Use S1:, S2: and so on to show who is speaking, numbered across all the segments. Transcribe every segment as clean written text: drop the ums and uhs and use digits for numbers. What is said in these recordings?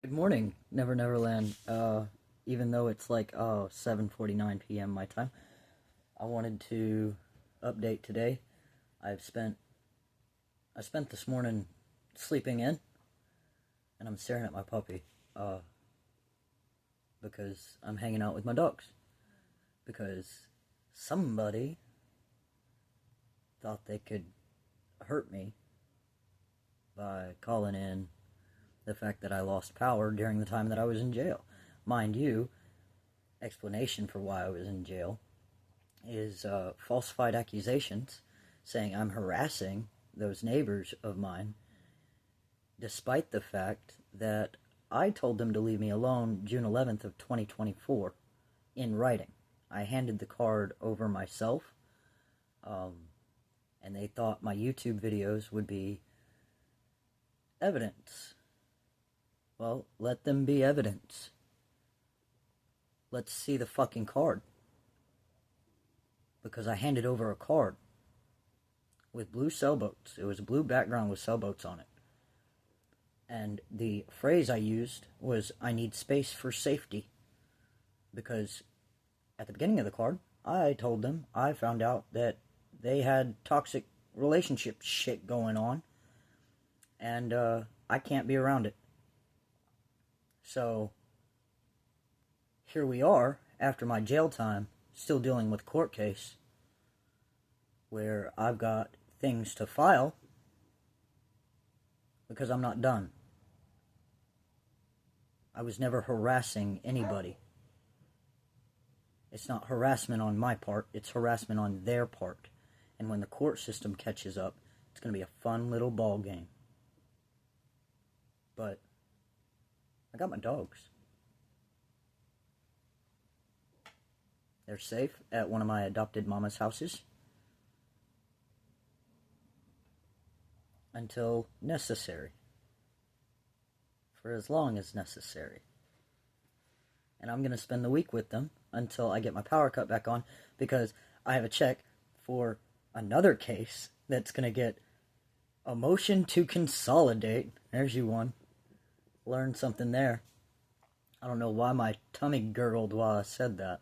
S1: Good morning, Never Neverland. Even though it's like 7:49 p.m. my time, I wanted to update today. I've spent I spent this morning sleeping in, and I'm staring at my puppy. Because I'm hanging out with my dogs. Because somebody thought they could hurt me by calling in the fact that I lost power during the time that I was in jail. Mind you, explanation for why I was in jail is falsified accusations saying I'm harassing those neighbors of mine, despite the fact that I told them to leave me alone June 11th of 2024 in writing. I handed the card over myself, and they thought my YouTube videos would be evidence. Well, let them be evidence. Let's see the fucking card. Because I handed over a card with blue sailboats. It was a blue background with sailboats on it. And the phrase I used was, I need space for safety. Because at the beginning of the card, I told them I found out that they had toxic relationship shit going on. And I can't be around it. So, here we are, after my jail time, still dealing with a court case where I've got things to file because I'm not done. I was never harassing anybody. It's not harassment on my part, it's harassment on their part. And when the court system catches up, it's going to be a fun little ball game. But I got my dogs. They're safe at one of my adopted mama's houses until necessary. For as long as necessary. And I'm going to spend the week with them until I get my power cut back on, because I have a check for another case that's going to get a motion to consolidate. There's you one. Learned something there. I don't know why my tummy gurgled while I said that.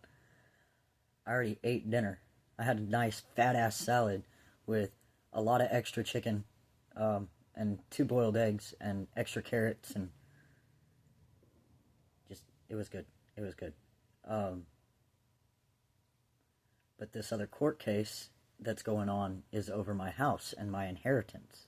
S1: I already ate dinner. I had a nice fat-ass salad with a lot of extra chicken, and 2 boiled eggs, and extra carrots, and just, it was good. It was good. But this other court case that's going on is over my house and my inheritance,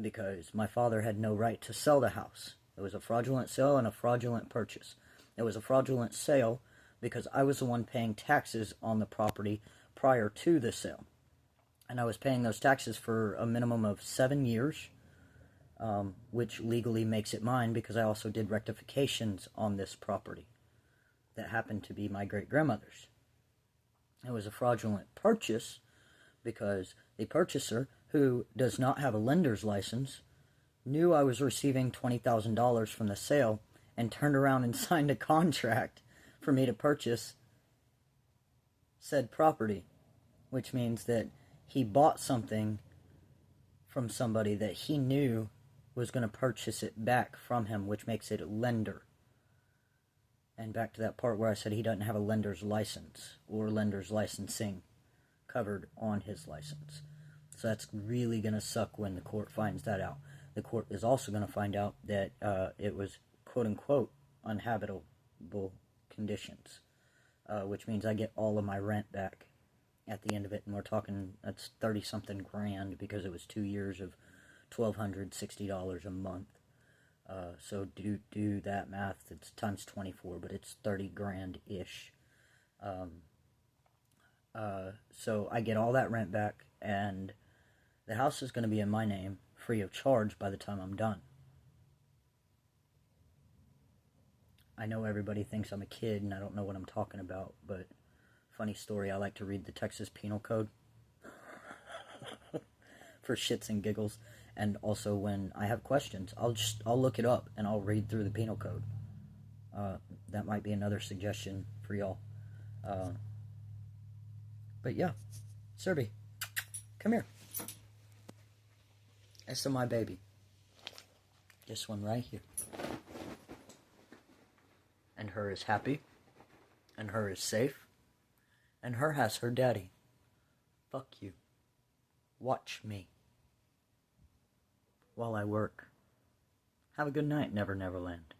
S1: because my father had no right to sell the house. It was a fraudulent sale and a fraudulent purchase. It was a fraudulent sale because I was the one paying taxes on the property prior to the sale. And I was paying those taxes for a minimum of 7 years, which legally makes it mine because I also did rectifications on this property that happened to be my great-grandmother's. It was a fraudulent purchase because the purchaser, who does not have a lender's license, knew I was receiving $20,000 from the sale and turned around and signed a contract for me to purchase said property, which means that he bought something from somebody that he knew was going to purchase it back from him, which makes it a lender. And back to that part where I said he doesn't have a lender's license or lender's licensing covered on his license. So that's really going to suck when the court finds that out. The court is also going to find out that it was quote-unquote unhabitable conditions, which means I get all of my rent back at the end of it, and we're talking, that's 30-something grand because it was 2 years of $1,260 a month. So do that math, it's times 24, but it's 30 grand-ish. So I get all that rent back, and the house is going to be in my name, free of charge, by the time I'm done. I know everybody thinks I'm a kid and I don't know what I'm talking about, but funny story, I like to read the Texas Penal Code for shits and giggles, and also when I have questions, I'll look it up and I'll read through the Penal Code. That might be another suggestion for y'all. But yeah, Serby, come here. That's my baby. This one right here. And her is happy. And her is safe. And her has her daddy. Fuck you. Watch me. While I work. Have a good night, Never Never Land.